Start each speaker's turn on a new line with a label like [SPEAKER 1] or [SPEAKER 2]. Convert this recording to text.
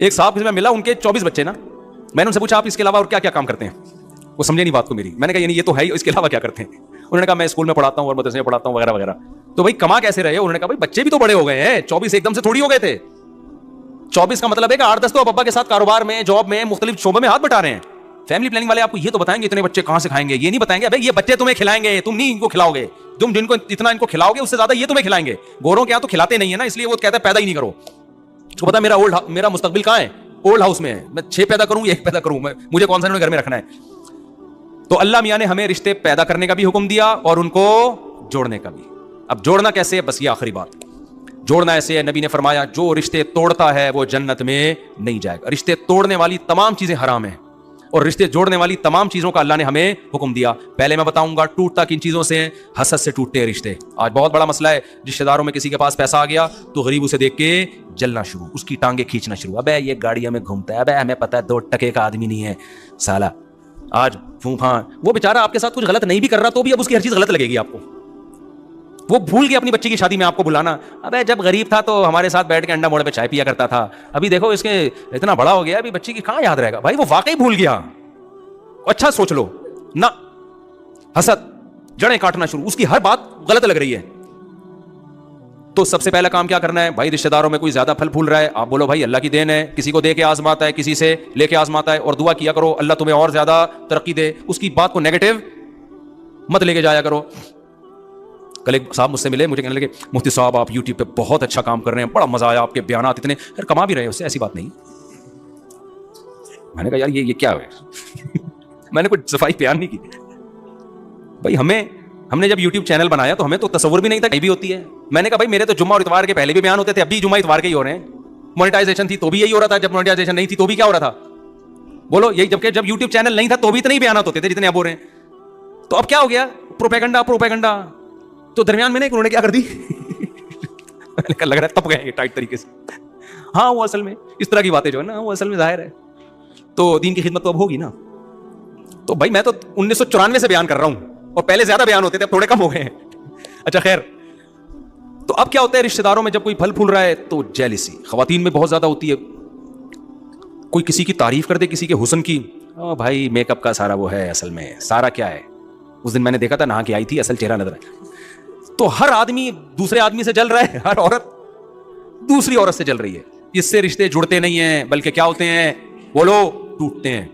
[SPEAKER 1] ایک صاحب سے میں ملا, ان کے 24 بچے نا. میں نے ان سے پوچھا آپ اس کے علاوہ اور کیا کیا کام کرتے ہیں؟ وہ سمجھے نہیں بات کو میری. میں نے کہا یعنی یہ تو ہے ہی, اس کے علاوہ کیا کرتے ہیں؟ انہوں نے کہا میں اسکول میں پڑھاتا ہوں اور مدرسے میں پڑھاتا ہوں وغیرہ وغیرہ. تو بھائی کما کیسے رہے؟ انہوں نے کہا بھائی بچے بھی تو بڑے ہو گئے ہیں, 24 ایک دم سے تھوڑی ہو گئے تھے. 24 کا مطلب ہے کہ 8-10 تو ابا کے ساتھ کاروبار میں, جاب میں, مختلف شعبوں میں ہاتھ بٹا رہے ہیں. فیملی پلاننگ والے آپ کو یہ تو بتائیں گے اتنے بچے کہاں سے کھائیں گے, یہ نہیں بتائیں گے بھائی یہ بچے تمہیں کھلائیں گے, تم نہیں ان کو کھلاؤ گے. تم جن کو اتنا ان کو کھلاؤ گے اس سے زیادہ یہ تمہیں کھلائیں گے. گوروں کے یہاں تو کھلاتے نہیں ہے نا, اس لیے وہ کہتا ہے پیدا ہی نہیں کرو. اس کو پتا میرا مستقبل کہاں ہے, اولڈ ہاؤس میں ہے. میں 6 پیدا کروں یا 1 پیدا کروں, مجھے کون سا گھر میں رکھنا ہے. تو اللہ میاں نے ہمیں رشتے پیدا کرنے کا بھی حکم دیا اور ان کو جوڑنے کا بھی. اب جوڑنا کیسے ہے, بس یہ آخری بات. جوڑنا ایسے ہے, نبی نے فرمایا جو رشتے توڑتا ہے وہ جنت میں نہیں جائے گا. رشتے توڑنے والی تمام چیزیں حرام ہیں اور رشتے جوڑنے والی تمام چیزوں کا اللہ نے ہمیں حکم دیا. پہلے میں بتاؤں گا ٹوٹتا کن چیزوں سے, حسد سے ٹوٹتے ہیں رشتے. آج بہت بڑا مسئلہ ہے, رشتے داروں میں کسی کے پاس پیسہ آ گیا تو غریب اسے دیکھ کے جلنا شروع, اس کی ٹانگیں کھینچنا شروع. ابے یہ گاڑیوں میں گھومتا ہے, ابے ہمیں پتہ ہے 2 ٹکے کا آدمی نہیں ہے سالہ. آج ہاں وہ بیچارہ آپ کے ساتھ کچھ غلط نہیں بھی کر رہا تو بھی اب اس کی ہر چیز غلط لگے گی آپ کو. وہ بھول گیا اپنی بچی کی شادی میں آپ کو بلانا. ابے جب غریب تھا تو ہمارے ساتھ بیٹھ کے انڈا موڑے پہ چائے پیا کرتا تھا, ابھی دیکھو اس کے اتنا بڑا ہو گیا, ابھی بچی کی کہاں یاد رہے گا. بھائی وہ واقعی بھول گیا. اچھا سوچ لو نہ, حسد جڑیں کاٹنا شروع, اس کی ہر بات غلط لگ رہی ہے. تو سب سے پہلا کام کیا کرنا ہے بھائی, رشتہ داروں میں کوئی زیادہ پھل پھول رہا ہے آپ بولو بھائی اللہ کی دین ہے, کسی کو دے کے آزماتا ہے, کسی سے لے کے آزماتا ہے, اور دعا کیا کرو اللہ تمہیں اور زیادہ ترقی دے. اس کی بات کو نیگیٹو مت لے کے جایا کرو. کل ایک صاحب مجھ سے ملے, مجھے کہنے لگے مفتی صاحب آپ یوٹیوب پہ بہت اچھا کام کر رہے ہیں, بڑا مزہ آیا, آپ کے بیانات اتنے, یار کما بھی رہے ہیں اس سے, ایسی بات نہیں. میں نے کہا یار یہ کیا ہے میں نے کوئی صفائی بیان نہیں کی. بھائی ہم نے جب یوٹیوب چینل بنایا تو ہمیں تو تصور بھی نہیں تھا بھی ہوتی ہے. میں نے کہا بھائی میرے تو جمعہ اور اتوار کے پہلے بھی بیان ہوتے تھے, اب بھی جمعہ اتوار کے ہی ہو رہے ہیں. مونیٹائزیشن تھی تو بھی یہی ہو رہا تھا, جب مونیٹائزیشن نہیں تھی تو بھی کیا ہو رہا تھا بولو یہی. جب یوٹیوب چینل نہیں تھا تو بھی اتنے ہی بیانات ہوتے تھے جتنے اب ہو رہے ہیں. تو اب کیا ہو گیا, پروپیگنڈا. تو درمیان میں انہوں نے کیا کر دی لگ رہا ہے تپ گئے ٹائٹ طریقے سے. ہاں وہ اصل میں اس طرح کی باتیں جو ہے نا وہ اصل میں ظاہر ہے تو دین کی خدمت تو اب ہوگی نا. تو بھائی میں تو 1994 سے بیان کر رہا ہوں اور پہلے زیادہ بیان ہوتے تھے, اب تھوڑے کم ہو گئے ہیں. اچھا خیر, تو اب کیا ہوتا ہے رشتہ داروں میں جب کوئی پھل پھول رہا ہے تو جیلسی خواتین میں بہت زیادہ ہوتی ہے. کوئی کسی کی تعریف کر دے, کسی کے حسن کی, بھائی میک اپ کا سارا وہ ہے, اصل میں سارا کیا ہے. اس دن میں نے دیکھا تھا نہا کے آئی تھی, اصل چہرہ نظر ہے. تو ہر آدمی دوسرے آدمی سے جل رہا ہے, ہر عورت دوسری عورت سے جل رہی ہے. اس سے رشتے جڑتے نہیں ہیں بلکہ کیا ہوتے ہیں بولو, ٹوٹتے ہیں.